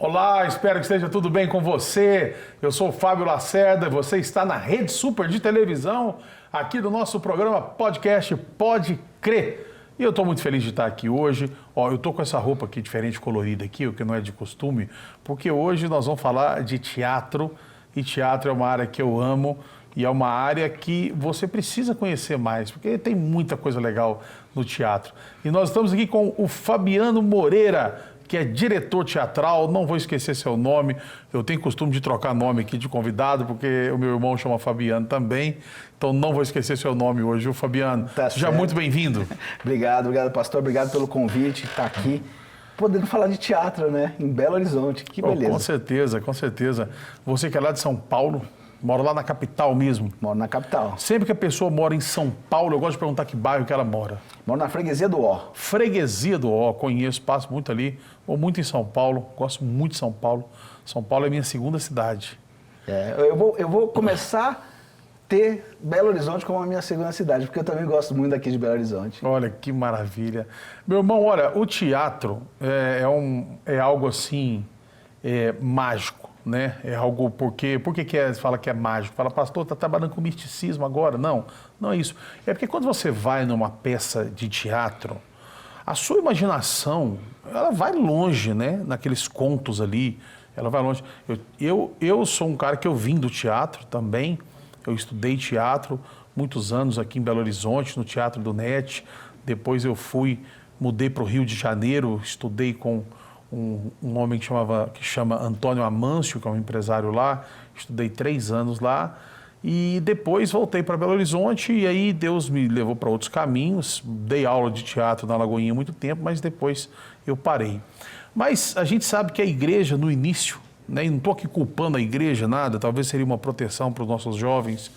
Olá, espero que esteja tudo bem com você. Eu sou o Fábio Lacerda, você está na Rede Super de televisão, aqui do nosso programa podcast Pode Crer. E eu estou muito feliz de estar aqui hoje. Eu estou com essa roupa aqui diferente, colorida aqui, o que não é de costume, porque hoje nós vamos falar de teatro, e teatro é uma área que eu amo e é uma área que você precisa conhecer mais, porque tem muita coisa legal no teatro. E nós estamos aqui com o Fabiano Moreira, que é diretor teatral, não vou esquecer seu nome, eu tenho costume de trocar nome aqui de convidado, porque o meu irmão chama Fabiano também, então não vou esquecer seu nome hoje, viu, Fabiano? Tá Seja certo. muito bem-vindo. Obrigado, pastor, obrigado pelo convite, estar aqui, podendo falar de teatro, né, em Belo Horizonte, que beleza. Com certeza, com certeza. Você que é lá de São Paulo, mora lá na capital mesmo. Moro na capital. Sempre que a pessoa mora em São Paulo, eu gosto de perguntar que bairro que ela mora. Moro na freguesia do Ó. Freguesia do Ó, conheço, passo muito ali, vou muito em São Paulo, gosto muito de São Paulo. São Paulo é minha segunda cidade. Eu vou começar a ter Belo Horizonte como a minha segunda cidade, porque eu também gosto muito daqui de Belo Horizonte. Olha, que maravilha. Meu irmão, olha, o teatro é algo assim, mágico, né? É algo, por que fala que é mágico? Fala, pastor, está trabalhando com misticismo agora? Não, não é isso. É porque quando você vai numa peça de teatro, a sua imaginação, ela vai longe, né? Naqueles contos ali, ela vai longe. Eu sou um cara que eu vim do teatro também, eu estudei teatro muitos anos aqui em Belo Horizonte, no Teatro do NET, depois mudei para o Rio de Janeiro, estudei com um homem que chama Antônio Amâncio, que é um empresário lá, estudei 3 anos lá, e depois voltei para Belo Horizonte, e aí Deus me levou para outros caminhos, dei aula de teatro na Lagoinha há muito tempo, mas depois eu parei. Mas a gente sabe que a igreja, no início, né, e não estou aqui culpando a igreja, nada, talvez seria uma proteção para os nossos jovens,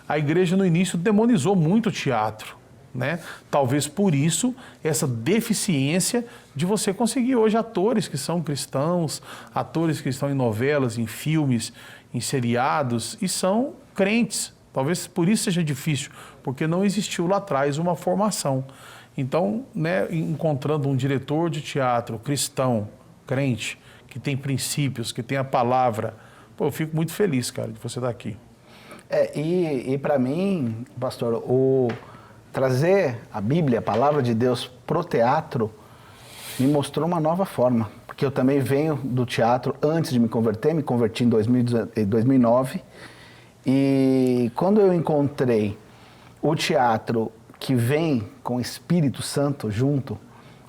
a igreja no início demonizou muito o teatro, né? Talvez por isso, essa deficiência de você conseguir hoje atores que são cristãos, atores que estão em novelas, em filmes, em seriados e são crentes. Talvez por isso seja difícil, porque não existiu lá atrás uma formação. Então, né, encontrando um diretor de teatro cristão, crente, que tem princípios, que tem a palavra, eu fico muito feliz, cara, de você estar aqui. E para mim, pastor, trazer a Bíblia, a palavra de Deus pro teatro, me mostrou uma nova forma. Porque eu também venho do teatro antes de me converti em 2009. E quando eu encontrei o teatro que vem com o Espírito Santo junto,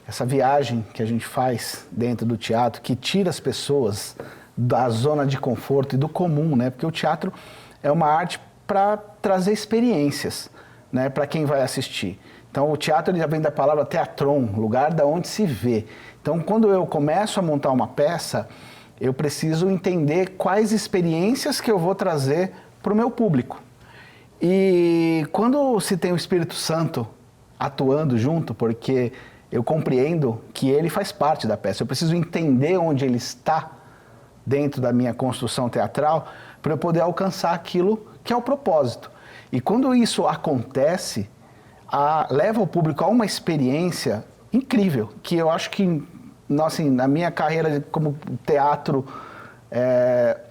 essa viagem que a gente faz dentro do teatro, que tira as pessoas da zona de conforto e do comum, né? Porque o teatro é uma arte para trazer experiências, né, para quem vai assistir. Então o teatro ele já vem da palavra teatron, lugar da onde se vê. Então quando eu começo a montar uma peça, eu preciso entender quais experiências que eu vou trazer para o meu público. E quando se tem o Espírito Santo atuando junto, porque eu compreendo que ele faz parte da peça, eu preciso entender onde ele está dentro da minha construção teatral para eu poder alcançar aquilo que é o propósito. E quando isso acontece, leva o público a uma experiência incrível, que eu acho que, assim, na minha carreira como teatro,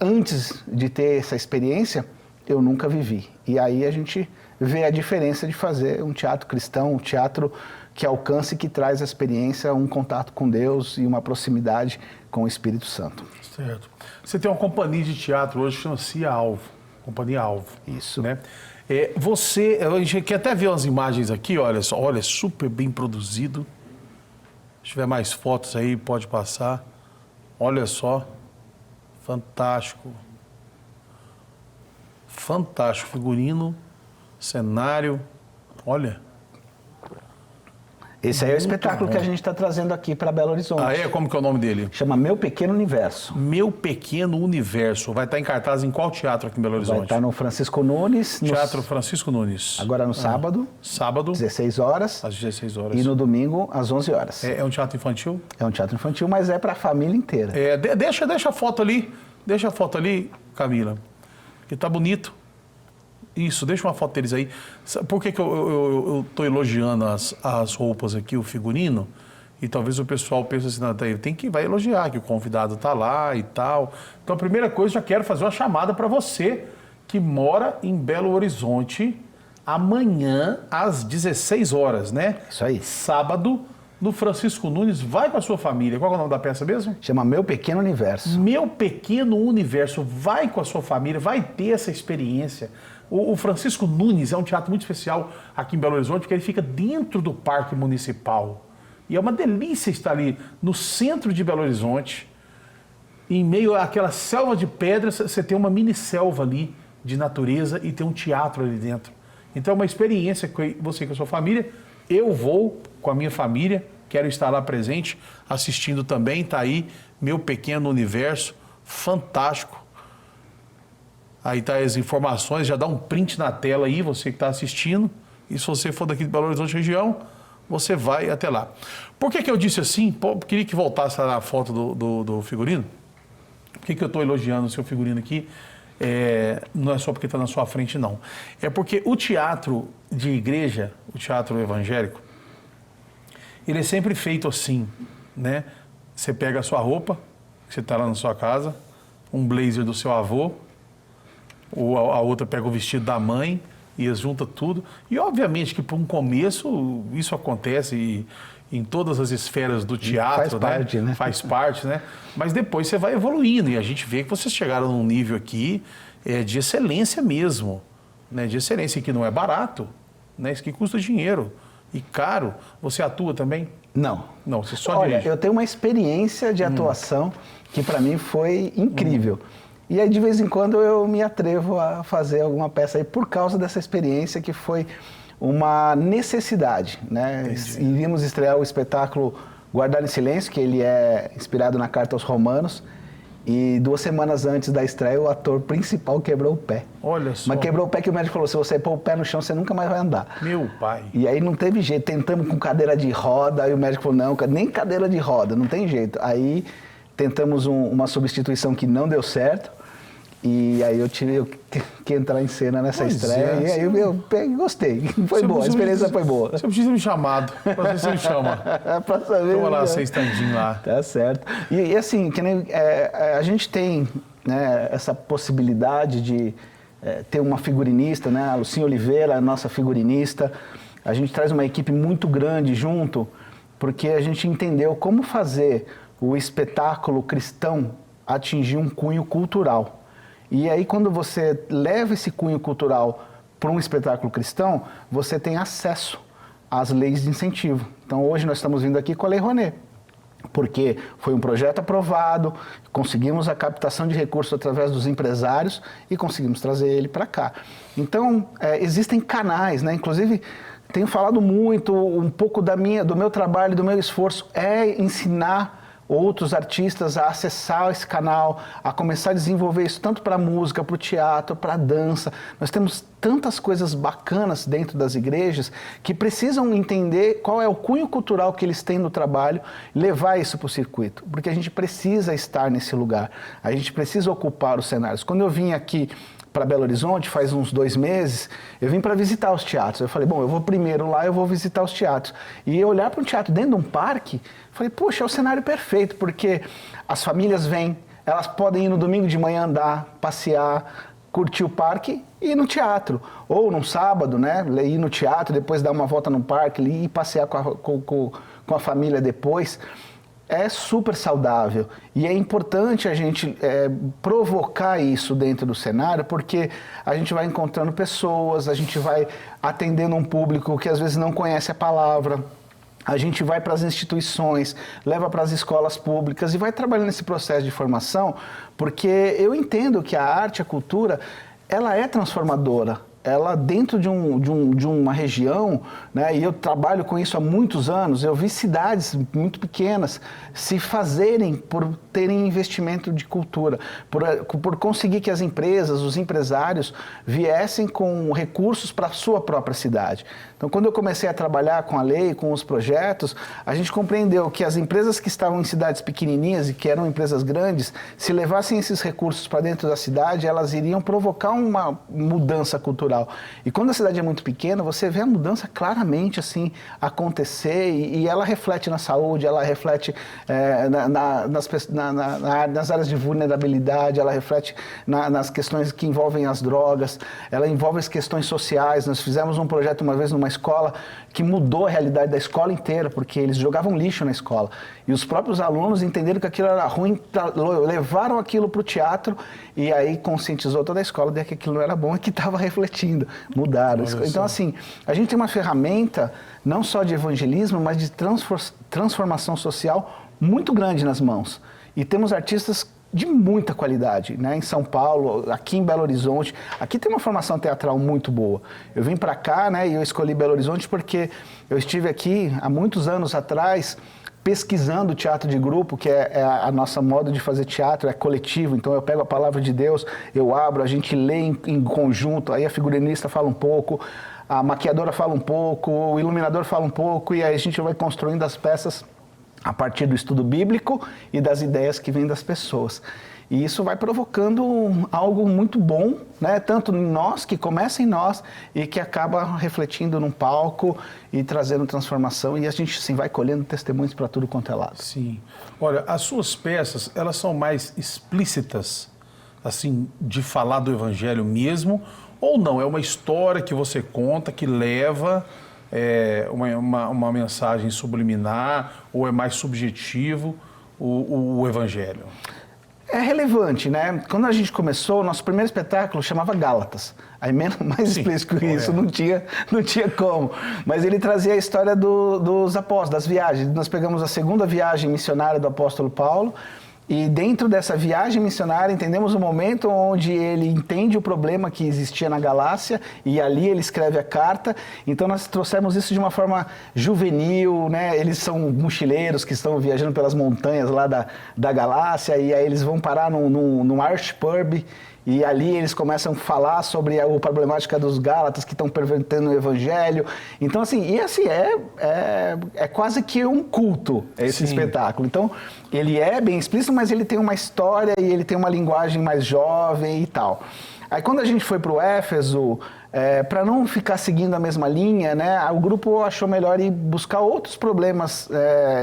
antes de ter essa experiência, eu nunca vivi. E aí a gente vê a diferença de fazer um teatro cristão, um teatro que alcança e que traz a experiência, um contato com Deus e uma proximidade com o Espírito Santo. Certo. Você tem uma companhia de teatro hoje que chama-se Alvo, Companhia Alvo. Isso. Né? A gente quer até ver umas imagens aqui, olha só, olha, super bem produzido. Se tiver mais fotos aí, pode passar. Olha só, fantástico. Fantástico, figurino, cenário, olha. Esse aí é o Muito espetáculo bom. que a gente está trazendo aqui para Belo Horizonte. Como que é o nome dele? Chama Meu Pequeno Universo. Meu Pequeno Universo. Vai estar em cartaz em qual teatro aqui em Belo Horizonte? Vai estar no Francisco Nunes. Teatro Francisco Nunes. Agora no sábado. Sábado. 16 horas. Às 16 horas. E no domingo, às 11 horas. É um teatro infantil? É um teatro infantil, mas é para a família inteira. Deixa a foto ali. Deixa a foto ali, Camila. Que tá bonito. Isso, deixa uma foto deles aí. Por que eu estou elogiando as roupas aqui, o figurino? E talvez o pessoal pense assim, não, tem que vai elogiar que o convidado está lá e tal. Então, a primeira coisa, já quero fazer uma chamada para você que mora em Belo Horizonte, amanhã às 16 horas, né? Isso aí. Sábado, no Francisco Nunes, vai com a sua família. Qual é o nome da peça mesmo? Chama Meu Pequeno Universo. Meu Pequeno Universo. Vai com a sua família, vai ter essa experiência. O Francisco Nunes é um teatro muito especial aqui em Belo Horizonte, porque ele fica dentro do Parque Municipal. E é uma delícia estar ali no centro de Belo Horizonte, em meio àquela selva de pedras, você tem uma mini selva ali de natureza e tem um teatro ali dentro. Então é uma experiência que você com a sua família. Eu vou com a minha família, quero estar lá presente, assistindo também, está aí, Meu Pequeno Universo, fantástico. Aí tá as informações, já dá um print na tela aí, você que está assistindo. E se você for daqui de Belo Horizonte região, você vai até lá. Por que eu disse assim? Pô, queria que voltasse na foto do figurino. Por que eu estou elogiando o seu figurino aqui? Não é só porque está na sua frente, não. É porque o teatro de igreja, o teatro evangélico, ele é sempre feito assim, né? Você pega a sua roupa, que você está lá na sua casa, um blazer do seu avô, ou a outra pega o vestido da mãe e eles juntam tudo. E obviamente que para um começo isso acontece em todas as esferas do teatro, faz parte, né? Faz parte, né? Mas depois você vai evoluindo e a gente vê que vocês chegaram num nível aqui de excelência mesmo, né? De excelência, que não é barato, né? Isso que custa dinheiro e caro. Você atua também? Não. Não, você só Olha, dirige. eu tenho uma experiência de atuação que para mim foi incrível. E aí, de vez em quando, eu me atrevo a fazer alguma peça aí por causa dessa experiência que foi uma necessidade, né? Iríamos estrear o espetáculo Guardar em Silêncio, que ele é inspirado na Carta aos Romanos. E 2 semanas antes da estreia, o ator principal quebrou o pé. Olha só. Mas quebrou o pé que o médico falou, se você pôr o pé no chão, você nunca mais vai andar. Meu pai. E aí não teve jeito, tentamos com cadeira de roda, aí o médico falou, não, nem cadeira de roda, não tem jeito. Aí tentamos uma substituição que não deu certo. E aí eu tive que entrar em cena nessa estreia. E aí eu gostei. Foi boa, a experiência foi boa. Você precisa me chamado. Pra ver se você me chama. Pra saber. Vamos lá, você standinho lá. Tá certo. E assim, que nem, a gente tem, né, essa possibilidade de ter uma figurinista, né? A Lucinha Oliveira, a nossa figurinista. A gente traz uma equipe muito grande junto, porque a gente entendeu como fazer o espetáculo cristão atingir um cunho cultural. E aí, quando você leva esse cunho cultural para um espetáculo cristão, você tem acesso às leis de incentivo. Então, hoje nós estamos vindo aqui com a Lei Rouanet, porque foi um projeto aprovado, conseguimos a captação de recursos através dos empresários e conseguimos trazer ele para cá. Então, existem canais, né? Inclusive, tenho falado muito, um pouco do meu trabalho, do meu esforço, é ensinar outros artistas a acessar esse canal, a começar a desenvolver isso tanto para a música, para o teatro, para a dança. Nós temos tantas coisas bacanas dentro das igrejas que precisam entender qual é o cunho cultural que eles têm no trabalho, levar isso para o circuito, porque a gente precisa estar nesse lugar, a gente precisa ocupar os cenários. Quando eu vim aqui para Belo Horizonte, faz uns 2 meses, eu vim para visitar os teatros. Eu falei, bom, eu vou primeiro lá, eu vou visitar os teatros. E olhar para um teatro dentro de um parque, falei, poxa, é o cenário perfeito, porque as famílias vêm, elas podem ir no domingo de manhã andar, passear, curtir o parque e ir no teatro. Ou num sábado, né, ir no teatro, depois dar uma volta no parque, ir passear com a família depois. É super saudável e é importante a gente provocar isso dentro do cenário, porque a gente vai encontrando pessoas, a gente vai atendendo um público que às vezes não conhece a palavra, a gente vai para as instituições, leva para as escolas públicas e vai trabalhando nesse processo de formação, porque eu entendo que a arte, a cultura, ela é transformadora. Ela dentro de uma região, né, e eu trabalho com isso há muitos anos, eu vi cidades muito pequenas se fazerem por terem investimento de cultura, por conseguir que as empresas, os empresários viessem com recursos para a sua própria cidade. Então, quando eu comecei a trabalhar com a lei, com os projetos, a gente compreendeu que as empresas que estavam em cidades pequenininhas e que eram empresas grandes, se levassem esses recursos para dentro da cidade, elas iriam provocar uma mudança cultural. legal. E quando a cidade é muito pequena, você vê a mudança claramente assim acontecer e ela reflete na saúde, ela reflete nas áreas de vulnerabilidade, ela reflete nas questões que envolvem as drogas, ela envolve as questões sociais. Nós fizemos um projeto uma vez numa escola que mudou a realidade da escola inteira, porque eles jogavam lixo na escola. E os próprios alunos entenderam que aquilo era ruim, levaram aquilo para o teatro e aí conscientizou toda a escola de que aquilo não era bom e que estava refletindo. Mudaram. Então, assim, a gente tem uma ferramenta não só de evangelismo, mas de transformação social muito grande nas mãos. E temos artistas de muita qualidade, né? Em São Paulo, aqui em Belo Horizonte. Aqui tem uma formação teatral muito boa. Eu vim para cá, né, e eu escolhi Belo Horizonte porque eu estive aqui há muitos anos atrás pesquisando teatro de grupo, que é a nossa modo de fazer teatro, é coletivo. Então eu pego a palavra de Deus, eu abro, a gente lê em conjunto, aí a figurinista fala um pouco, a maquiadora fala um pouco, o iluminador fala um pouco, e aí a gente vai construindo as peças a partir do estudo bíblico e das ideias que vêm das pessoas. E isso vai provocando algo muito bom, né? Tanto em nós, que começa em nós e que acaba refletindo num palco e trazendo transformação. E a gente, assim, vai colhendo testemunhos para tudo quanto é lado. Sim. Olha, as suas peças, elas são mais explícitas, assim, de falar do evangelho mesmo, ou não? É uma história que você conta, que leva uma mensagem subliminar, ou é mais subjetivo o evangelho? É relevante, né? Quando a gente começou, o nosso primeiro espetáculo chamava Gálatas. Aí mais explícito que isso, não tinha como. Mas ele trazia a história dos apóstolos, das viagens. Nós pegamos a segunda viagem missionária do apóstolo Paulo, e dentro dessa viagem missionária entendemos o momento onde ele entende o problema que existia na Galácia e ali ele escreve a carta. Então nós trouxemos isso de uma forma juvenil, né? Eles são mochileiros que estão viajando pelas montanhas lá da Galácia e aí eles vão parar num Irish Pub. E ali eles começam a falar sobre a problemática dos Gálatas que estão pervertendo o evangelho. Então, assim, é quase que um culto esse espetáculo. Então, ele é bem explícito, mas ele tem uma história e ele tem uma linguagem mais jovem e tal. Aí, quando a gente foi para o Éfeso, para não ficar seguindo a mesma linha, né, o grupo achou melhor ir buscar outros problemas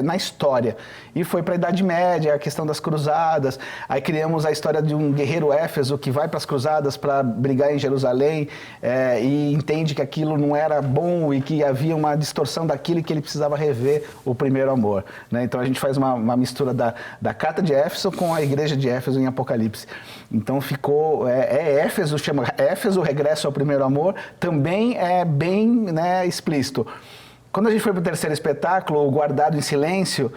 na história. E foi para a Idade Média, a questão das cruzadas. Aí criamos a história de um guerreiro éfeso que vai para as cruzadas para brigar em Jerusalém e entende que aquilo não era bom e que havia uma distorção daquilo e que ele precisava rever o primeiro amor, né? Então a gente faz uma mistura da carta de Éfeso com a igreja de Éfeso em Apocalipse. Então ficou... Éfeso, chama Éfeso, regresso ao primeiro amor, também é bem, né, explícito. Quando a gente foi para o terceiro espetáculo, o Guardado em Silêncio,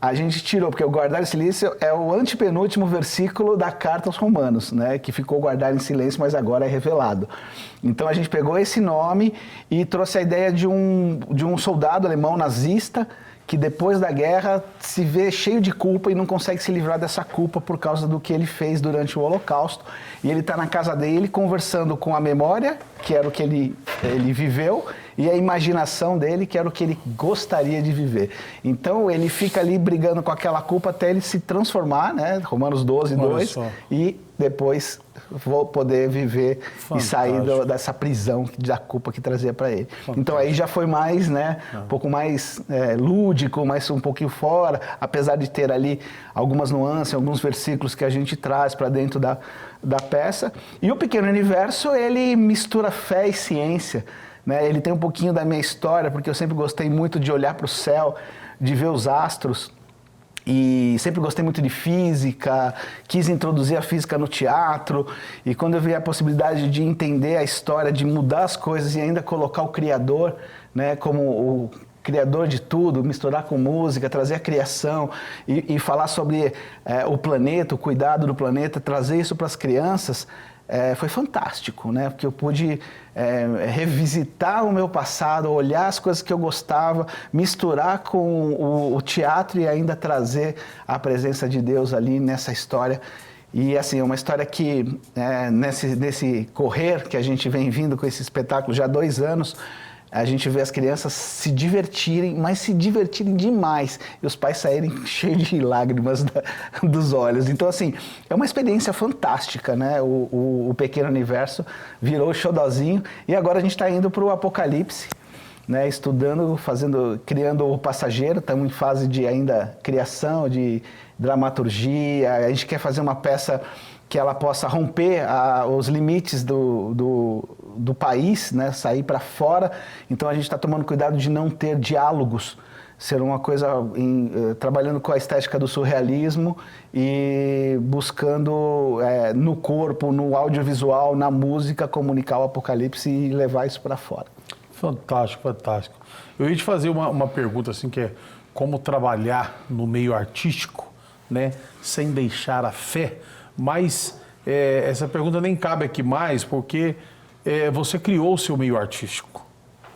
a gente tirou, porque o Guardado em Silêncio é o antepenúltimo versículo da carta aos Romanos, né, que ficou guardado em silêncio, mas agora é revelado. Então a gente pegou esse nome e trouxe a ideia de um soldado alemão nazista que depois da guerra se vê cheio de culpa e não consegue se livrar dessa culpa por causa do que ele fez durante o Holocausto. E ele está na casa dele conversando com a memória, que era o que ele viveu, e a imaginação dele, que era o que ele gostaria de viver. Então ele fica ali brigando com aquela culpa até ele se transformar, né? Romanos 12, 2, e depois vou poder viver e sair dessa prisão da culpa que trazia para ele. Fantástico. Então aí já foi mais, né, um pouco mais lúdico, mais um pouquinho fora, apesar de ter ali algumas nuances, alguns versículos que a gente traz para dentro da peça. E o Pequeno Universo, ele mistura fé e ciência, né? Ele tem um pouquinho da minha história, porque eu sempre gostei muito de olhar para o céu, de ver os astros. E sempre gostei muito de física, quis introduzir a física no teatro. E quando eu vi a possibilidade de entender a história, de mudar as coisas e ainda colocar o Criador, né, como o Criador de tudo, misturar com música, trazer a criação e falar sobre o planeta, o cuidado do planeta, trazer isso para as crianças, foi fantástico, né? Porque eu pude revisitar o meu passado, olhar as coisas que eu gostava, misturar com o teatro e ainda trazer a presença de Deus ali nessa história. E assim, é uma história que nesse correr que a gente vem vindo com esse espetáculo já há 2 anos, a gente vê as crianças se divertirem, mas se divertirem demais. E os pais saírem cheios de lágrimas dos olhos. Então, assim, é uma experiência fantástica, né? O Pequeno Universo virou xodózinho. E agora a gente está indo para o Apocalipse, né? Estudando, criando o Passageiro. Estamos em fase de ainda criação, de dramaturgia. A gente quer fazer uma peça que ela possa romper os limites do país, né? Sair para fora. Então a gente está tomando cuidado de não ter diálogos, ser uma coisa trabalhando com a estética do surrealismo e buscando no corpo, no audiovisual, na música, comunicar o Apocalipse e levar isso para fora. Fantástico, fantástico. Eu ia te fazer uma pergunta assim, que é como trabalhar no meio artístico, né, sem deixar a fé, mas essa pergunta nem cabe aqui mais, porque você criou o seu meio artístico,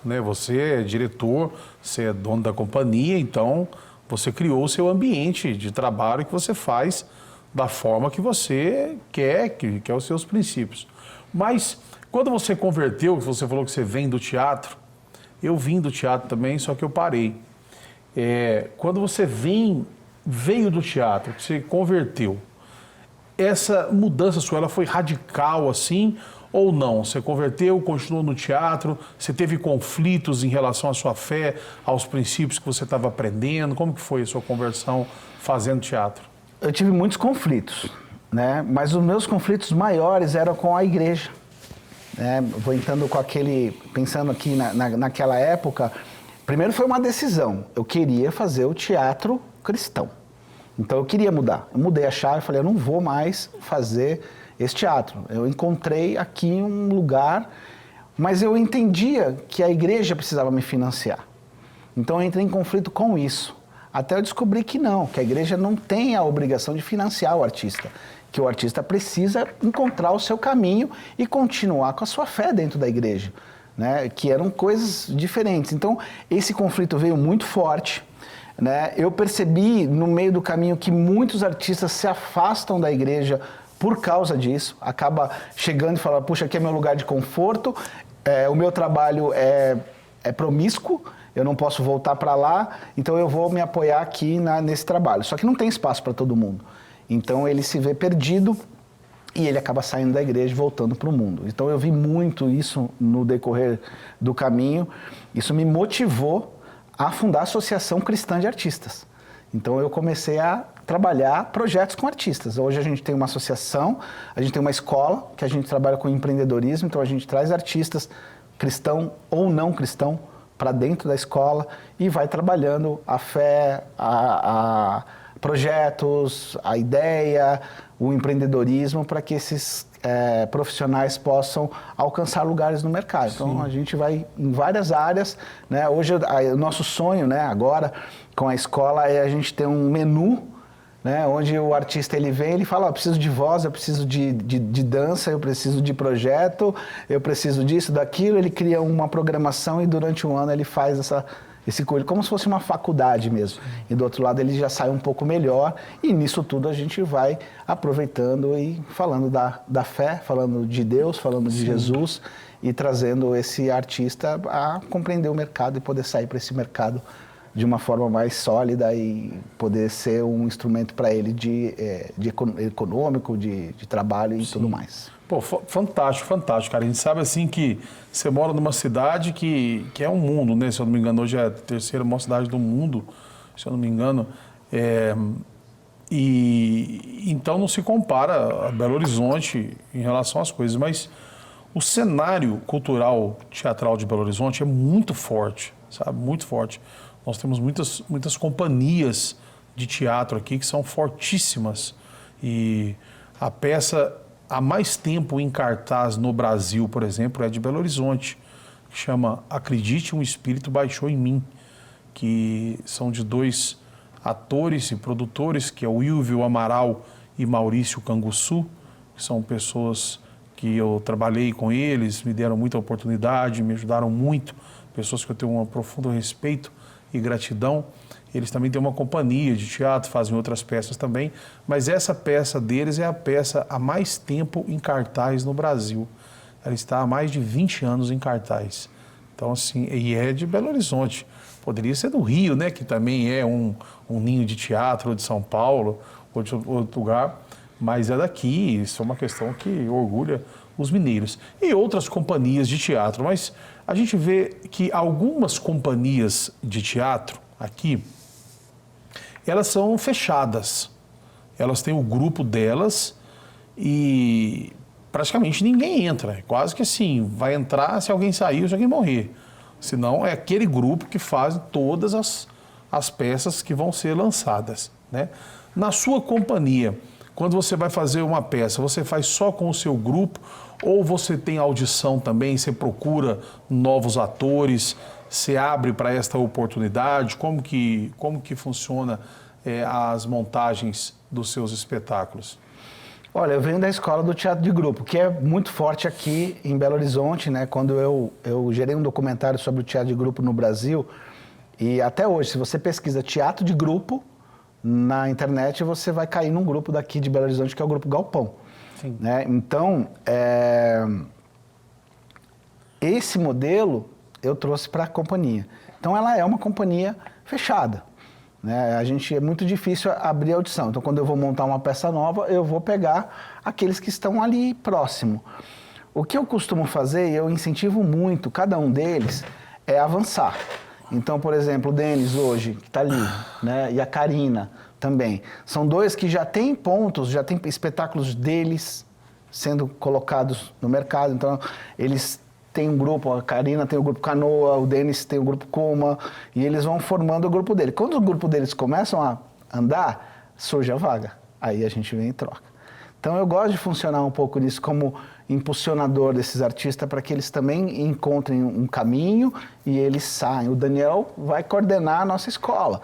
né? Você é diretor, você é dono da companhia, então você criou o seu ambiente de trabalho que você faz da forma que você quer, que é os seus princípios. Mas quando você converteu, que você falou que você vem do teatro, eu vim do teatro também, só que eu parei. Quando você veio do teatro, que você converteu, essa mudança sua, ela foi radical assim ou não? Você converteu, continuou no teatro, você teve conflitos em relação à sua fé, aos princípios que você estava aprendendo? Como que foi a sua conversão fazendo teatro? Eu tive muitos conflitos, né? Mas os meus conflitos maiores eram com a igreja. Vou entrando com pensando aqui naquela época, primeiro foi uma decisão, eu queria fazer o teatro cristão. Então eu queria mudar. Eu mudei a chave e falei, eu não vou mais fazer esse teatro. Eu encontrei aqui um lugar, mas eu entendia que a igreja precisava me financiar. Então eu entrei em conflito com isso. Até eu descobri que não, que a igreja não tem a obrigação de financiar o artista. Que o artista precisa encontrar o seu caminho e continuar com a sua fé dentro da igreja, né? Que eram coisas diferentes. Então esse conflito veio muito forte. Né? Eu percebi no meio do caminho que muitos artistas se afastam da igreja por causa disso, acaba chegando e falando, puxa, aqui é meu lugar de conforto, o meu trabalho é promíscuo, eu não posso voltar para lá, então eu vou me apoiar aqui nesse trabalho. Só que não tem espaço para todo mundo. Então ele se vê perdido e ele acaba saindo da igreja e voltando para o mundo. Então eu vi muito isso no decorrer do caminho, isso me motivou a fundar a Associação Cristã de Artistas. Então eu comecei a trabalhar projetos com artistas. Hoje a gente tem uma associação, a gente tem uma escola que a gente trabalha com empreendedorismo, então a gente traz artistas cristão ou não cristão para dentro da escola e vai trabalhando a fé, a projetos, a ideia, o empreendedorismo para que esses profissionais possam alcançar lugares no mercado. Sim. Então a gente vai em várias áreas, né? Hoje o nosso sonho, né, agora com a escola é a gente ter um menu, né, onde o artista ele vem, ele fala, eu preciso de voz, eu preciso de dança, eu preciso de projeto, eu preciso disso, daquilo, ele cria uma programação e durante um ano ele faz esse curso, como se fosse uma faculdade mesmo. E do outro lado ele já sai um pouco melhor e nisso tudo a gente vai aproveitando e falando da fé, falando de Deus, falando de Jesus e trazendo esse artista a compreender o mercado e poder sair para esse mercado de uma forma mais sólida e poder ser um instrumento para ele de econômico, de trabalho e tudo mais. Pô, fantástico, fantástico, cara. A gente sabe assim que você mora numa cidade que é um mundo, né? Se eu não me engano, hoje é a terceira maior cidade do mundo, se eu não me engano. E então não se compara a Belo Horizonte em relação às coisas, mas o cenário cultural teatral de Belo Horizonte é muito forte, sabe? Muito forte. Nós temos muitas companhias de teatro aqui que são fortíssimas. E a peça há mais tempo em cartaz no Brasil, por exemplo, é de Belo Horizonte, que chama Acredite, um Espírito Baixou em Mim, que são de dois atores e produtores, que é o Ilvio Amaral e Maurício Canguçu, que são pessoas que eu trabalhei com eles, me deram muita oportunidade, me ajudaram muito, pessoas que eu tenho um profundo respeito e gratidão. Eles também têm uma companhia de teatro, fazem outras peças também, mas essa peça deles é a peça há mais tempo em cartaz no Brasil. Ela está há mais de 20 anos em cartaz. Então, assim, e é de Belo Horizonte. Poderia ser do Rio, né? Que também é um ninho de teatro, ou de São Paulo, ou de outro lugar. Mas é daqui, isso é uma questão que orgulha os mineiros. E outras companhias de teatro. Mas a gente vê que algumas companhias de teatro aqui, elas são fechadas. Elas têm o grupo delas e praticamente ninguém entra. É quase que assim, vai entrar se alguém sair ou se alguém morrer. Senão é aquele grupo que faz todas as peças que vão ser lançadas, né? Na sua companhia, quando você vai fazer uma peça, você faz só com o seu grupo ou você tem audição também, você procura novos atores, você abre para esta oportunidade? Como que funciona as montagens dos seus espetáculos? Olha, eu venho da escola do teatro de grupo, que é muito forte aqui em Belo Horizonte, né? Quando eu gerei um documentário sobre o teatro de grupo no Brasil, e até hoje, se você pesquisa teatro de grupo na internet, você vai cair num grupo daqui de Belo Horizonte, que é o Grupo Galpão. Sim. Né? Então, esse modelo eu trouxe para a companhia. Então, ela é uma companhia fechada. Né? É muito difícil abrir a audição. Então, quando eu vou montar uma peça nova, eu vou pegar aqueles que estão ali próximo. O que eu costumo fazer, e eu incentivo muito cada um deles, é avançar. Então, por exemplo, o Denis hoje, que está ali, né? E a Karina também. São dois que já têm pontos, já têm espetáculos deles sendo colocados no mercado. Então, eles têm um grupo, a Karina tem o grupo Canoa, o Denis tem o grupo Coma, e eles vão formando o grupo dele. Quando o grupo deles começam a andar, surge a vaga. Aí a gente vem e troca. Então eu gosto de funcionar um pouco nisso como impulsionador desses artistas para que eles também encontrem um caminho e eles saem. O Daniel vai coordenar a nossa escola.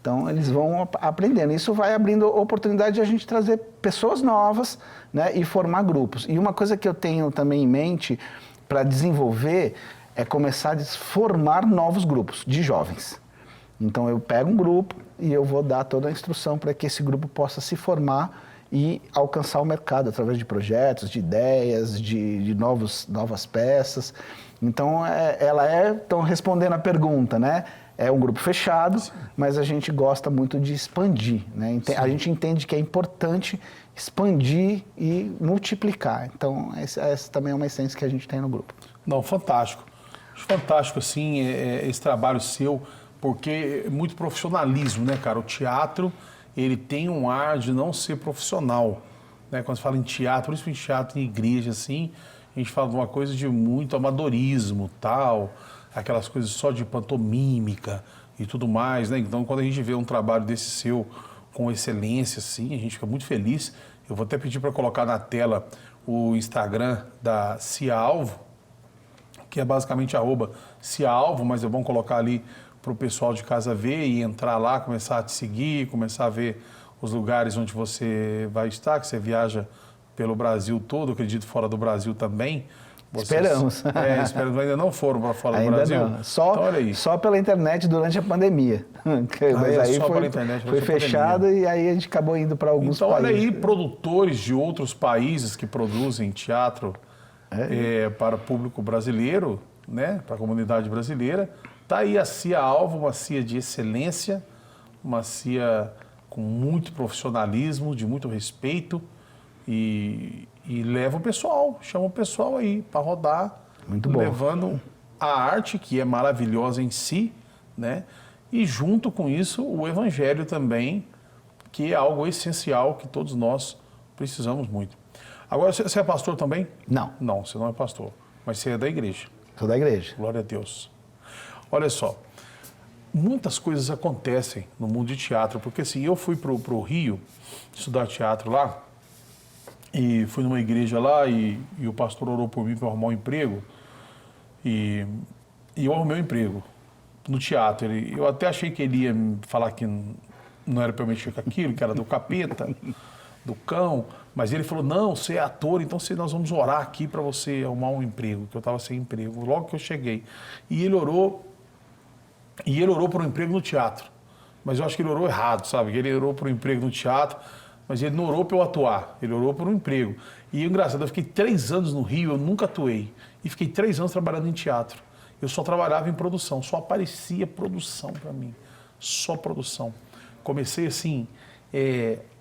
Então eles vão aprendendo. Isso vai abrindo oportunidade de a gente trazer pessoas novas, né, e formar grupos. E uma coisa que eu tenho também em mente para desenvolver é começar a formar novos grupos de jovens. Então eu pego um grupo e eu vou dar toda a instrução para que esse grupo possa se formar e alcançar o mercado através de projetos, de ideias, de novas peças. Então então respondendo a pergunta, né? É um grupo fechado, sim, mas a gente gosta muito de expandir, né? A gente entende que é importante expandir e multiplicar. Então, essa também é uma essência que a gente tem no grupo. Não, fantástico. Acho fantástico, assim, esse trabalho seu, porque é muito profissionalismo, né, cara? O teatro, ele tem um ar de não ser profissional, né? Quando se fala em teatro, por isso em teatro, em igreja, assim, a gente fala de uma coisa de muito amadorismo, tal, aquelas coisas só de pantomímica e tudo mais, né? Então, quando a gente vê um trabalho desse seu com excelência, assim, a gente fica muito feliz. Eu vou até pedir para colocar na tela o Instagram da Cia Alvo, que é basicamente @ciaalvo, mas é bom colocar ali para o pessoal de casa ver e entrar lá, começar a te seguir, começar a ver os lugares onde você vai estar, que você viaja pelo Brasil todo, acredito fora do Brasil também. Esperamos. Esperamos, ainda não foram para fora ainda do Brasil? Não. Só, então, olha aí. Só pela internet durante a pandemia. Mas aí só pela internet, foi fechado e aí a gente acabou indo para alguns então, países. Olha aí, produtores de outros países que produzem teatro para o público brasileiro, né, para a comunidade brasileira. Está aí a Cia Alvo, uma Cia de excelência, uma Cia com muito profissionalismo, de muito respeito e leva o pessoal, chama o pessoal aí para rodar, muito bom, levando a arte, que é maravilhosa em si, né? E junto com isso o evangelho também, que é algo essencial que todos nós precisamos muito. Agora, você é pastor também? Não. Não, você não é pastor, mas você é da igreja. Sou da igreja. Glória a Deus. Olha só, muitas coisas acontecem no mundo de teatro, porque assim, eu fui para o Rio estudar teatro lá, e fui numa igreja lá e o pastor orou por mim para arrumar um emprego, e eu arrumei um emprego no teatro. Eu até achei que ele ia falar que não era para eu mexer com aquilo, que era do capeta, do cão, mas ele falou, não, você é ator, então nós vamos orar aqui para você arrumar um emprego, que eu estava sem emprego, logo que eu cheguei. E ele orou por um emprego no teatro, mas eu acho que ele orou errado, sabe? Ele orou por um emprego no teatro, mas ele não orou para eu atuar, ele orou por um emprego. E engraçado, eu fiquei 3 anos no Rio, eu nunca atuei, e fiquei 3 anos trabalhando em teatro. eu só trabalhava em produção, só aparecia produção para mim, só produção. Comecei assim,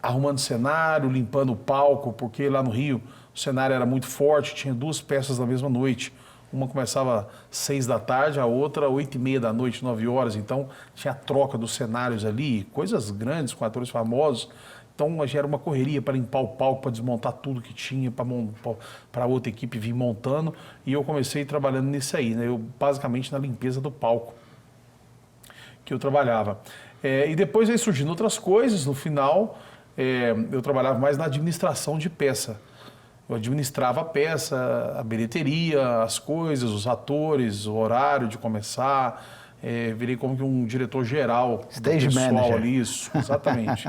arrumando cenário, limpando o palco, porque lá no Rio o cenário era muito forte, tinha 2 peças na mesma noite. Uma começava 6 da tarde, a outra 8h30 da noite, 9 horas. Então tinha a troca dos cenários ali, coisas grandes com atores famosos. Então já era uma correria para limpar o palco, para desmontar tudo que tinha, para a outra equipe vir montando. E eu comecei trabalhando nisso aí, né? Eu basicamente na limpeza do palco que eu trabalhava. E depois aí surgindo outras coisas. No final, eu trabalhava mais na administração de peça. Eu administrava a peça, a bilheteria, as coisas, os atores, o horário de começar. Virei como que um diretor geral Stage do pessoal manager. ali. Isso, exatamente.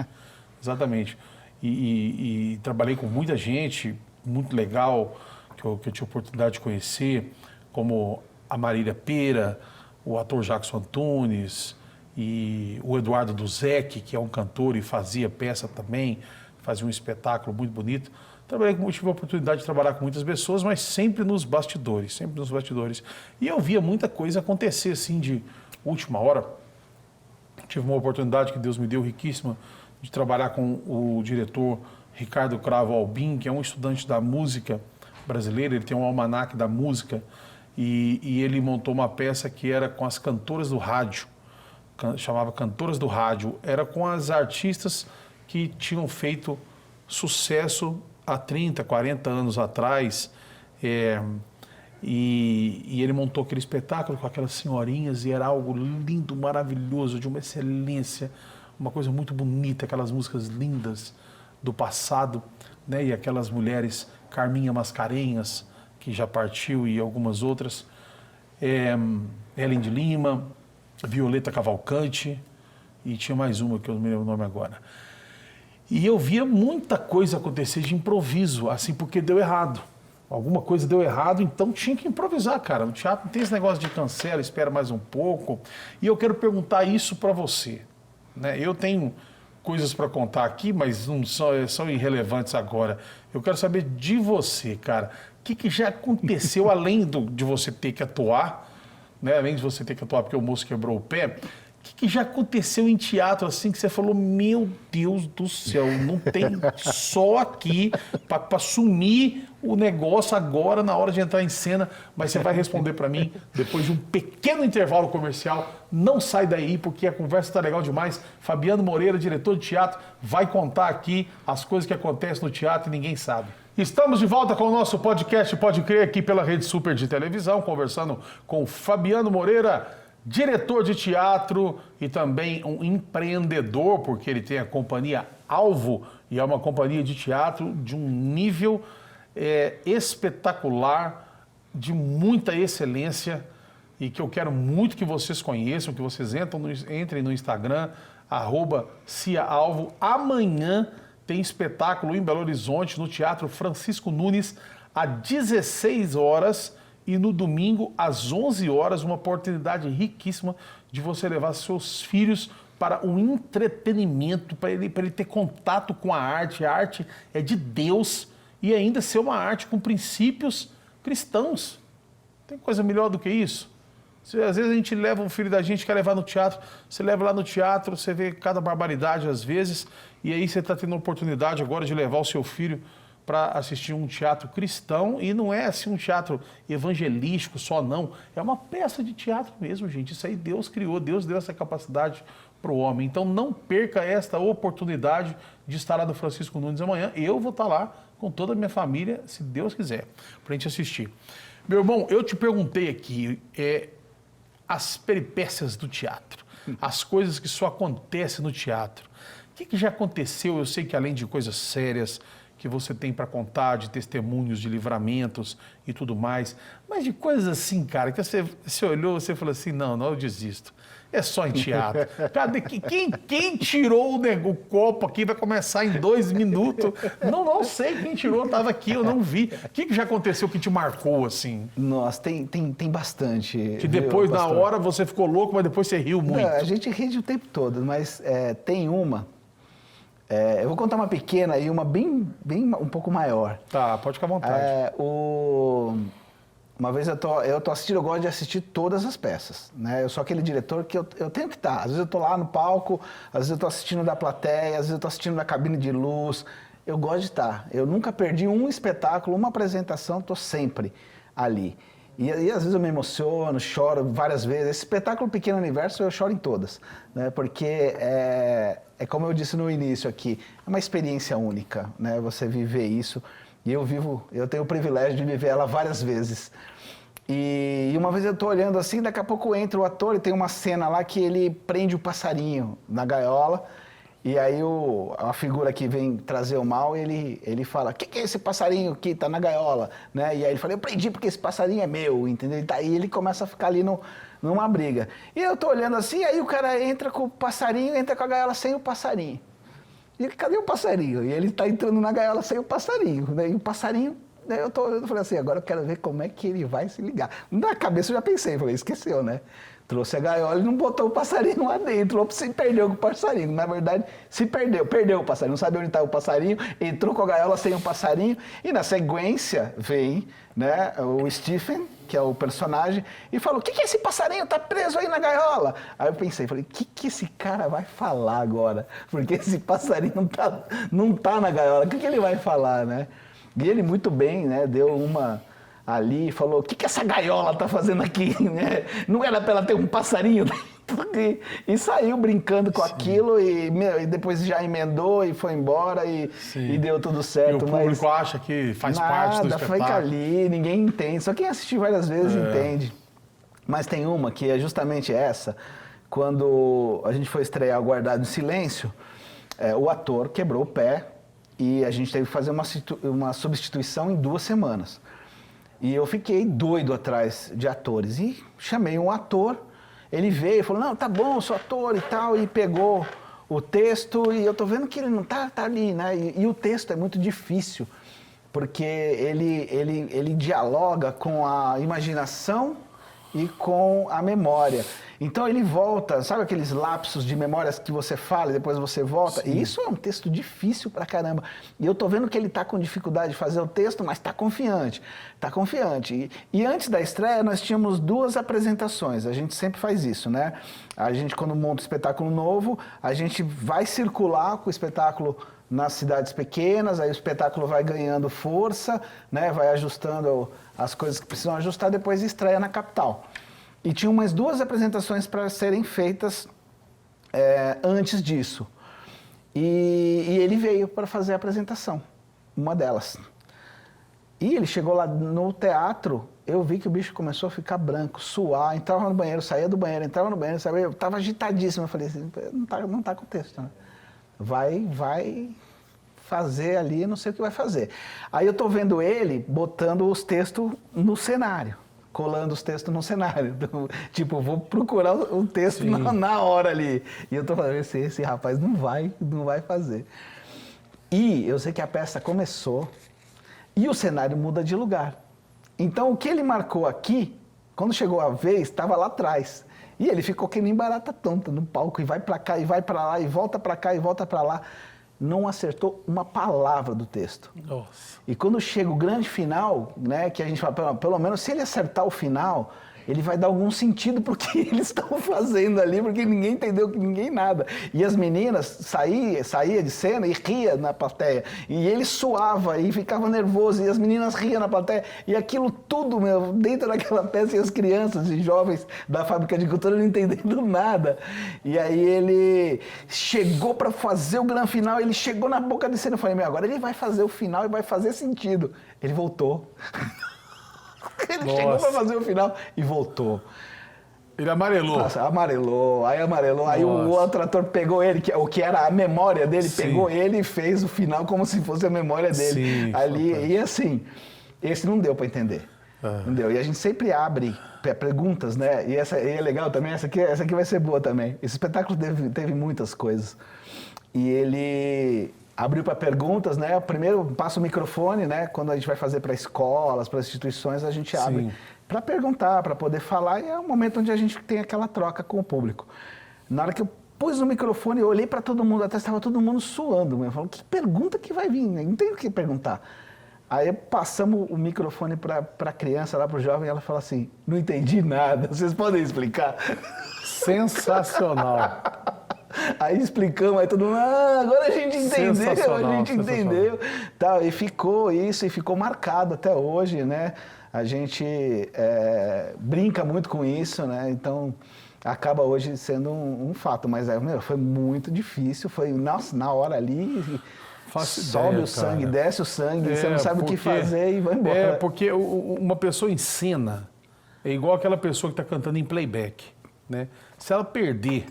Exatamente. E trabalhei com muita gente, muito legal, que eu tive a oportunidade de conhecer, como a Marília Pera, o ator Jackson Antunes e o Eduardo Duzec, que é um cantor e fazia peça também, fazia um espetáculo muito bonito. Tive a oportunidade de trabalhar com muitas pessoas, mas sempre nos bastidores, sempre nos bastidores. E eu via muita coisa acontecer assim de última hora. Tive uma oportunidade que Deus me deu riquíssima de trabalhar com o diretor Ricardo Cravo Albim, que é um estudante da música brasileira. Ele tem um almanaque da música e ele montou uma peça que era com as cantoras do rádio, chamava Cantoras do Rádio. Era com as artistas que tinham feito sucesso há 30, 40 anos atrás, e ele montou aquele espetáculo com aquelas senhorinhas e era algo lindo, maravilhoso, de uma excelência, uma coisa muito bonita, aquelas músicas lindas do passado, né? E aquelas mulheres, Carminha Mascarenhas, que já partiu, e algumas outras, Helen de Lima, Violeta Cavalcante, e tinha mais uma que eu não me lembro o nome agora. E eu via muita coisa acontecer de improviso, assim, porque deu errado. Alguma coisa deu errado, então tinha que improvisar, cara. No teatro não tem esse negócio de cancela, espera mais um pouco. E eu quero perguntar isso para você, né? Eu tenho coisas para contar aqui, mas não são irrelevantes agora. Eu quero saber de você, cara. O que já aconteceu, além de você ter que atuar, né? Além de você ter que atuar porque o moço quebrou o pé, o que já aconteceu em teatro assim que você falou, meu Deus do céu, não tem só aqui para sumir o negócio agora na hora de entrar em cena, mas você vai responder para mim depois de um pequeno intervalo comercial. Não sai daí porque a conversa está legal demais. Fabiano Moreira, diretor de teatro, vai contar aqui as coisas que acontecem no teatro e ninguém sabe. Estamos de volta com o nosso podcast Pode Crer aqui pela Rede Super de Televisão, conversando com Fabiano Moreira, diretor de teatro e também um empreendedor, porque ele tem a companhia Alvo, e é uma companhia de teatro de um nível espetacular, de muita excelência, e que eu quero muito que vocês conheçam, que vocês entrem no Instagram, @CiaAlvo. Amanhã tem espetáculo em Belo Horizonte, no Teatro Francisco Nunes, às 16 horas, e no domingo, às 11 horas, uma oportunidade riquíssima de você levar seus filhos para o entretenimento, para ele ter contato com a arte. A arte é de Deus e ainda ser uma arte com princípios cristãos. Tem coisa melhor do que isso? Às vezes a gente leva um filho da gente, quer levar no teatro, você leva lá no teatro, você vê cada barbaridade às vezes, e aí você está tendo a oportunidade agora de levar o seu filho para assistir um teatro cristão, e não é assim um teatro evangelístico só, não. É uma peça de teatro mesmo, gente. Isso aí Deus criou, Deus deu essa capacidade para o homem. Então não perca esta oportunidade de estar lá no Francisco Nunes amanhã. Eu vou estar lá com toda a minha família, se Deus quiser, para a gente assistir. Meu irmão, eu te perguntei aqui as peripécias do teatro, as coisas que só acontecem no teatro. O que já aconteceu? Eu sei que além de coisas sérias que você tem para contar, de testemunhos, de livramentos e tudo mais, mas de coisas assim, cara, que você olhou, você falou assim, não, eu desisto. É só em teatro. Cadê, quem tirou o copo aqui vai começar em 2 minutos? Não sei quem tirou, estava aqui, eu não vi. O que já aconteceu que te marcou assim? Nossa, tem bastante. Que depois, viu, na hora, você ficou louco, mas depois você riu muito. Não, a gente ri o tempo todo, mas tem uma. Eu vou contar uma pequena e uma bem um pouco maior. Tá, pode ficar à vontade. Uma vez eu tô assistindo, eu gosto de assistir todas as peças, né? Eu sou aquele diretor que eu tenho que estar. Às vezes eu tô lá no palco, às vezes eu tô assistindo da plateia, às vezes eu tô assistindo na cabine de luz. Eu gosto de estar. Eu nunca perdi um espetáculo, uma apresentação, tô sempre ali. E às vezes eu me emociono, choro várias vezes. Esse espetáculo Pequeno Universo eu choro em todas, né? Porque é como eu disse no início aqui, é uma experiência única, né? Você viver isso. E eu tenho o privilégio de viver ela várias vezes. E uma vez eu estou olhando assim, daqui a pouco entra o ator e tem uma cena lá que ele prende o passarinho na gaiola. E aí a figura que vem trazer o mal, ele fala, o que é esse passarinho que está na gaiola? Né? E aí ele fala, eu prendi porque esse passarinho é meu, entendeu? E aí ele começa a ficar ali numa briga. E eu estou olhando assim, aí o cara entra com o passarinho, entra com a gaiola sem o passarinho. E ele, cadê o passarinho? E ele está entrando na gaiola sem o passarinho, né? E o passarinho, né? Eu falei assim, agora eu quero ver como é que ele vai se ligar. Na cabeça eu já pensei, falei, esqueceu, né? Trouxe a gaiola e não botou o passarinho lá dentro, ou se perdeu com o passarinho. Na verdade, se perdeu o passarinho, não sabia onde estava o passarinho, entrou com a gaiola sem o passarinho, e na sequência vem, né, o Stephen, que é o personagem, e falou, o que é esse passarinho? Tá preso aí na gaiola. Aí eu pensei, falei, o que esse cara vai falar agora? Porque esse passarinho não tá na gaiola, o que ele vai falar, né? E ele muito bem, né, deu uma ali e falou, o que essa gaiola tá fazendo aqui? Né? Não era para ela ter um passarinho? E saiu brincando com aquilo e depois já emendou e foi embora e deu tudo certo. E o público acha que faz parte do espetáculo. Fica ali, ninguém entende. Só quem assistiu várias vezes entende. Mas tem uma que é justamente essa. Quando a gente foi estrear o Guardado em Silêncio, o ator quebrou o pé e a gente teve que fazer uma substituição em 2 semanas. E eu fiquei doido atrás de atores. E chamei um ator, ele veio e falou, não, tá bom, sou ator e tal, e pegou o texto, e eu tô vendo que ele não tá ali, né? E o texto é muito difícil, porque ele dialoga com a imaginação e com a memória. Então ele volta, sabe aqueles lapsos de memórias que você fala e depois você volta? Sim. E isso é um texto difícil pra caramba. E eu tô vendo que ele tá com dificuldade de fazer o texto, mas tá confiante. Tá confiante. E antes da estreia nós tínhamos 2 apresentações. A gente sempre faz isso, né? A gente, quando monta um espetáculo novo, a gente vai circular com o espetáculo nas cidades pequenas, aí o espetáculo vai ganhando força, né? Vai ajustando as coisas que precisam ajustar, depois estreia na capital. E tinha umas 2 apresentações para serem feitas antes disso. E ele veio para fazer a apresentação, uma delas. E ele chegou lá no teatro, eu vi que o bicho começou a ficar branco, suar, entrava no banheiro, saía do banheiro, entrava no banheiro, saía, eu estava agitadíssimo. Eu falei assim, não tá com o texto, né? Vai fazer ali, não sei o que vai fazer. Aí eu tô vendo ele botando os textos no cenário, colando os textos no cenário. Então, tipo, vou procurar o texto na hora ali. E eu tô falando, esse rapaz não vai fazer. E eu sei que a peça começou e o cenário muda de lugar. Então o que ele marcou aqui, quando chegou a vez, estava lá atrás. E ele ficou que nem barata tonta no palco, e vai para cá, e vai para lá, e volta para cá, e volta para lá. Não acertou uma palavra do texto. Nossa. E quando chega o grande final, né, que a gente fala, pelo menos se ele acertar o final, ele vai dar algum sentido pro que eles estão fazendo ali, porque ninguém entendeu, ninguém nada. E as meninas saía de cena e ria na plateia. E ele suava e ficava nervoso, e as meninas riam na plateia. E aquilo tudo, dentro daquela peça, e as crianças e jovens da Fábrica de Cultura não entendendo nada. E aí ele chegou para fazer o grande final, ele chegou na boca de cena e falei, agora ele vai fazer o final e vai fazer sentido. Ele voltou. Ele chegou para fazer o final e voltou. Ele amarelou. Nossa, amarelou. Aí o outro ator pegou ele, o que era a memória dele, pegou ele e fez o final como se fosse a memória dele. Sim, ali. fantástico. E assim, esse não deu para entender. Não deu. E a gente sempre abre perguntas, né? E essa é legal também, essa aqui vai ser boa também. Esse espetáculo teve muitas coisas. E ele abriu para perguntas, né? Primeiro passa o microfone, né? Quando a gente vai fazer para escolas, para instituições, a gente abre para perguntar, para poder falar, e é um momento onde a gente tem aquela troca com o público. Na hora que eu pus o microfone, eu olhei para todo mundo, até estava todo mundo suando. Eu falei, que pergunta que vai vir? Não tem o que perguntar. Aí passamos o microfone para a criança, lá para o jovem, e ela fala assim, não entendi nada, vocês podem explicar? Sensacional. Aí explicamos, aí todo mundo, agora a gente entendeu, Tal, e ficou isso, e ficou marcado até hoje, né? A gente brinca muito com isso, né? Então, acaba hoje sendo um fato, mas foi muito difícil, foi, nossa, na hora ali... Sobe o sangue, desce o sangue, você não sabe o que fazer e vai embora. Porque uma pessoa em cena é igual aquela pessoa que está cantando em playback, né? Se ela perder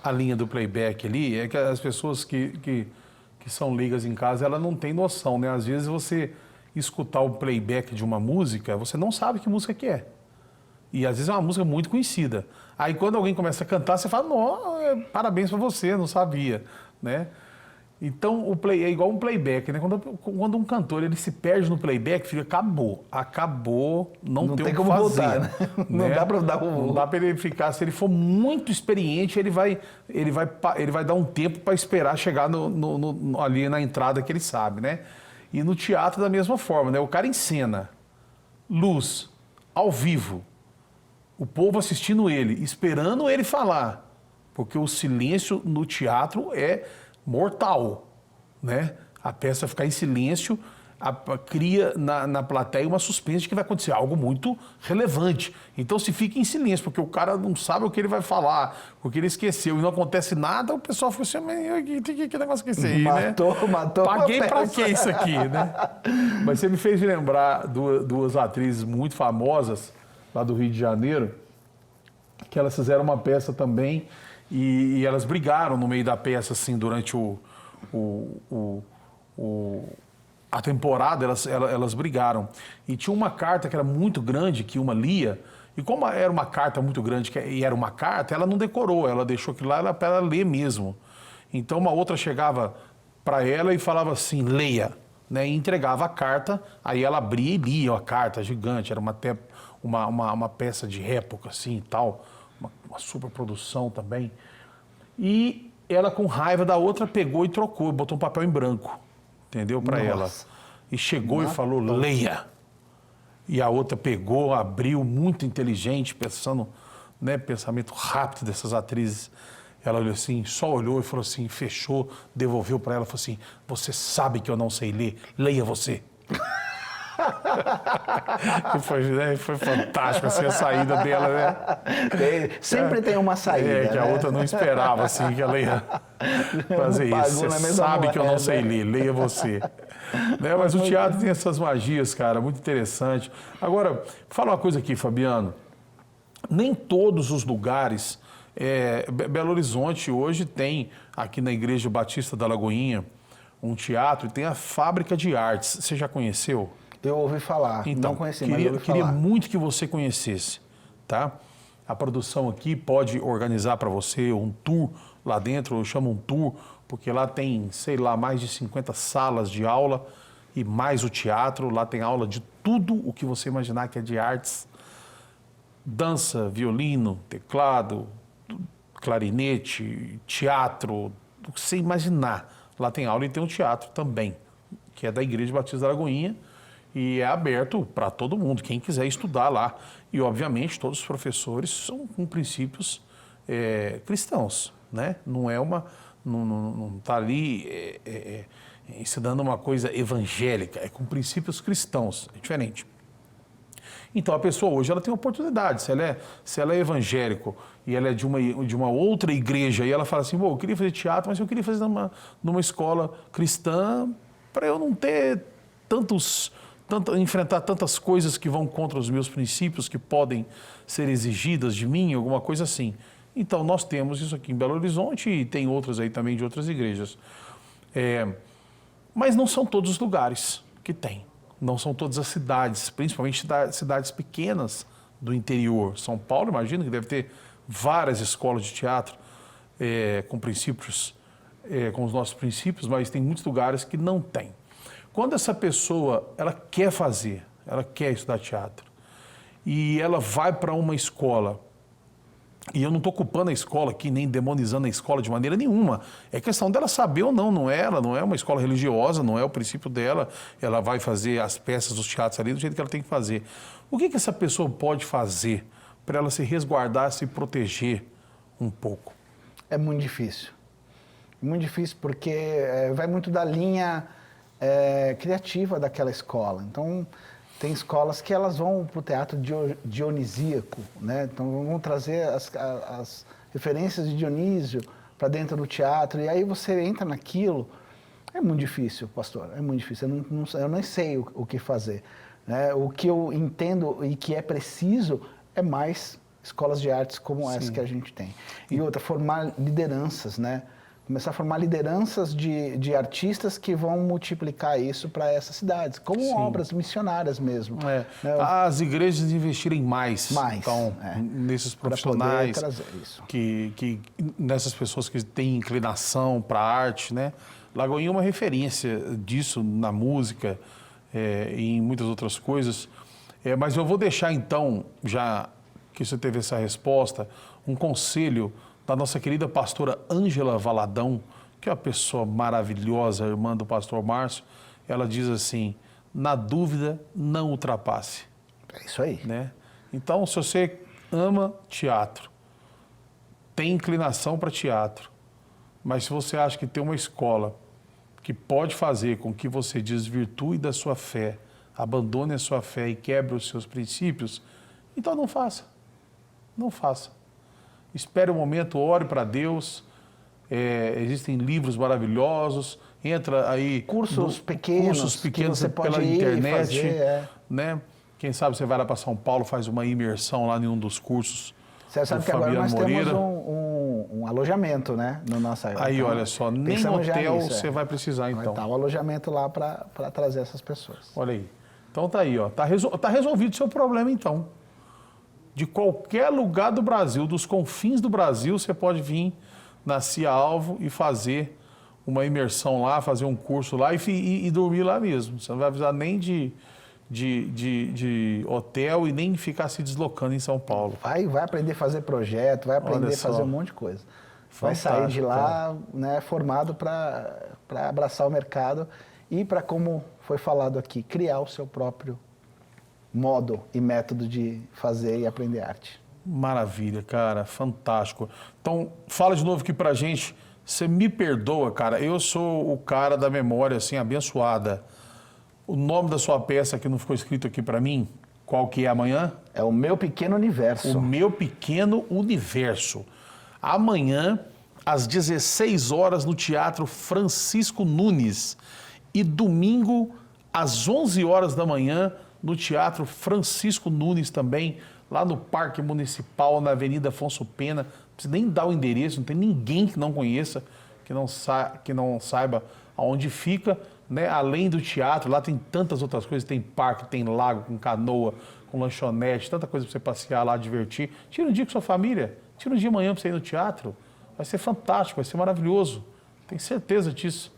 a linha do playback ali, é que as pessoas que são leigas em casa, ela não tem noção, né? Às vezes você escutar o playback de uma música, você não sabe que música que é. E às vezes é uma música muito conhecida. Aí quando alguém começa a cantar, você fala, não, parabéns para você, não sabia, né? Então, é igual um playback, né? Quando um cantor ele se perde no playback, fica, acabou, não tem como fazer, voltar, né? Não dá para dar Não dá para ele ficar, se ele for muito experiente, ele vai dar um tempo para esperar chegar ali na entrada que ele sabe, né? E no teatro da mesma forma, né? O cara encena, luz, ao vivo, o povo assistindo ele, esperando ele falar, porque o silêncio no teatro é mortal, né? A peça ficar em silêncio cria na plateia uma suspense de que vai acontecer algo muito relevante. Então se fica em silêncio, porque o cara não sabe o que ele vai falar, porque ele esqueceu e não acontece nada, o pessoal fica assim, que negócio que é esse aí, matou. Paguei pra que isso aqui, né? Mas você me fez lembrar duas atrizes muito famosas lá do Rio de Janeiro, que elas fizeram uma peça também. E elas brigaram no meio da peça, assim, durante a temporada, elas brigaram. E tinha uma carta que era muito grande, que uma lia, e como era uma carta muito grande e era uma carta, ela não decorou, ela deixou aquilo lá para ela ler mesmo. Então uma outra chegava para ela e falava assim, leia, né? E entregava a carta, aí ela abria e lia a carta gigante, era uma peça de época, assim, e tal. Uma super produção também. E ela, com raiva da outra, pegou e trocou, botou um papel em branco, entendeu? Para ela. E chegou e falou, leia. E a outra pegou, abriu, muito inteligente, pensando, né, pensamento rápido dessas atrizes. Ela olhou assim, só olhou e falou assim, fechou, devolveu para ela, falou assim, você sabe que eu não sei ler, leia você. E foi fantástico assim, a saída dela, né? Sempre tem uma saída. Que a outra não esperava assim, que ela ia fazer isso. Você sabe que eu não sei ler, leia você. Né? Mas o teatro tem essas magias, cara, muito interessante. Agora, fala uma coisa aqui, Fabiano. Nem todos os lugares. Belo Horizonte hoje tem, aqui na Igreja Batista da Lagoinha, um teatro e tem a Fábrica de Artes. Você já conheceu? Eu ouvi falar, então, não conheci, mas eu ouvi falar. Queria muito que você conhecesse, tá? A produção aqui pode organizar para você um tour lá dentro, eu chamo um tour, porque lá tem, sei lá, mais de 50 salas de aula e mais o teatro, lá tem aula de tudo o que você imaginar que é de artes, dança, violino, teclado, clarinete, teatro, o que você imaginar. Lá tem aula e tem um teatro também, que é da Igreja Batista da Lagoinha, e é aberto para todo mundo, quem quiser estudar lá. E, obviamente, todos os professores são com princípios cristãos, né? Não é uma... Não está ali ensinando uma coisa evangélica, é com princípios cristãos, é diferente. Então, a pessoa hoje ela tem oportunidade, se ela é evangélico e ela é de uma outra igreja e ela fala assim, eu queria fazer teatro, mas eu queria fazer numa escola cristã para eu não ter enfrentar tantas coisas que vão contra os meus princípios, que podem ser exigidas de mim, alguma coisa assim. Então, nós temos isso aqui em Belo Horizonte e tem outras aí também de outras igrejas. Mas não são todos os lugares que tem. Não são todas as cidades, principalmente cidades pequenas do interior. São Paulo, imagino que deve ter várias escolas de teatro com princípios, com os nossos princípios, mas tem muitos lugares que não tem. Quando essa pessoa, ela quer estudar teatro, e ela vai para uma escola E eu não estou culpando a escola aqui, nem demonizando a escola de maneira nenhuma. É questão dela saber ou não, ela não é uma escola religiosa, não é o princípio dela. Ela vai fazer as peças dos teatros ali do jeito que ela tem que fazer. O que essa pessoa pode fazer para ela se resguardar, se proteger um pouco? É muito difícil. Muito difícil porque vai muito da linha criativa daquela escola. Então, tem escolas que elas vão para o teatro dionisíaco, né? Então vão trazer as referências de Dionísio para dentro do teatro, e aí você entra naquilo. É muito difícil, pastor, é muito difícil. Eu nem sei o que fazer, né? O que eu entendo e que é preciso é mais escolas de artes como essa que a gente tem. E outra, formar lideranças, né? Começar a formar lideranças de artistas que vão multiplicar isso para essas cidades, como obras missionárias mesmo. Né? As igrejas investirem mais então, nesses profissionais, nessas pessoas que têm inclinação para a arte, né? Lagoinha é uma referência disso na música e em muitas outras coisas. Mas eu vou deixar então, já que você teve essa resposta, um conselho da nossa querida pastora Ângela Valadão, que é uma pessoa maravilhosa, irmã do pastor Márcio. Ela diz assim: na dúvida, não ultrapasse. É isso aí. Né? Então, se você ama teatro, tem inclinação para teatro, mas se você acha que tem uma escola que pode fazer com que você desvirtue da sua fé, abandone a sua fé e quebre os seus princípios, então não faça. Não faça. Espere um momento, ore para Deus. Existem livros maravilhosos. Entra aí... Cursos pequenos que você pode pela internet. Fazer, né? Quem sabe você vai lá para São Paulo, faz uma imersão lá em um dos cursos. Você sabe que agora nós temos um alojamento, né? No nosso aí, então, olha só, nem no hotel você vai precisar, então. Vai estar um alojamento lá para trazer essas pessoas. Olha aí. Então tá aí, ó. Tá resolvido o seu problema, então. De qualquer lugar do Brasil, dos confins do Brasil, você pode vir na CIA Alvo e fazer uma imersão lá, fazer um curso lá e dormir lá mesmo. Você não vai precisar nem de hotel e nem ficar se deslocando em São Paulo. Vai aprender a fazer projeto, vai aprender a fazer um monte de coisa. Vai sair de lá, né, formado para abraçar o mercado e para, como foi falado aqui, criar o seu próprio modo e método de fazer e aprender arte. Maravilha, cara, fantástico. Então, fala de novo aqui pra gente. Você me perdoa, cara, eu sou o cara da memória, assim, abençoada. O nome da sua peça que não ficou escrito aqui pra mim, qual que é amanhã? É O Meu Pequeno Universo. O Meu Pequeno Universo. Amanhã, às 16 horas, no Teatro Francisco Nunes. E domingo, às 11 horas da manhã, no Teatro Francisco Nunes também, lá no Parque Municipal, na Avenida Afonso Pena. Não precisa nem dar o endereço, não tem ninguém que não conheça, que não saiba aonde fica, né? Além do teatro, lá tem tantas outras coisas, tem parque, tem lago com canoa, com lanchonete, tanta coisa para você passear lá, divertir. Tira um dia com sua família, tira um dia amanhã para você ir no teatro, vai ser fantástico, vai ser maravilhoso, tenho certeza disso.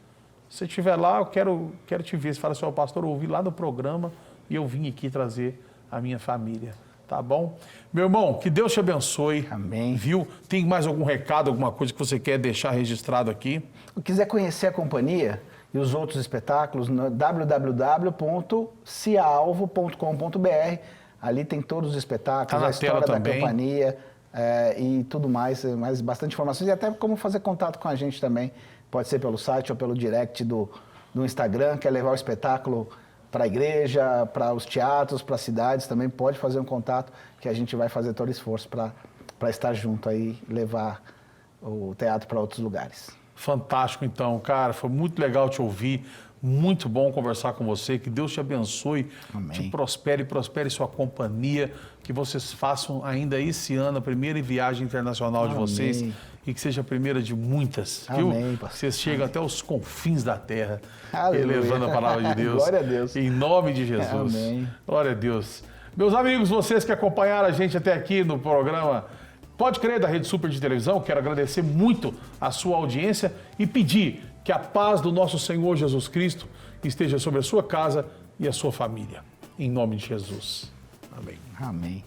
Se você estiver lá, eu quero te ver. Você fala assim, ó, pastor, eu ouvi lá no programa e eu vim aqui trazer a minha família, tá bom? Meu irmão, que Deus te abençoe. Amém. Viu? Tem mais algum recado, alguma coisa que você quer deixar registrado aqui? Se quiser conhecer a companhia e os outros espetáculos, no www.ciaalvo.com.br. Ali tem todos os espetáculos, a história da companhia e tudo mais, bastante informações e até como fazer contato com a gente também. Pode ser pelo site ou pelo direct do Instagram, quer levar o espetáculo para a igreja, para os teatros, para as cidades, também pode fazer um contato que a gente vai fazer todo esforço para estar junto aí e levar o teatro para outros lugares. Fantástico, então, cara, foi muito legal te ouvir, muito bom conversar com você, que Deus te abençoe, Amém. Te prospere sua companhia, que vocês façam ainda esse ano a primeira viagem internacional de vocês e que seja a primeira de muitas, viu? Amém, vocês chegam até os confins da terra, Aleluia. levando a palavra de Deus. Glória a Deus. Em nome de Jesus. Amém. Glória a Deus. Meus amigos, vocês que acompanharam a gente até aqui no programa Pode Crer da Rede Super de Televisão, quero agradecer muito a sua audiência e pedir que a paz do nosso Senhor Jesus Cristo esteja sobre a sua casa e a sua família. Em nome de Jesus. Amém. Amém.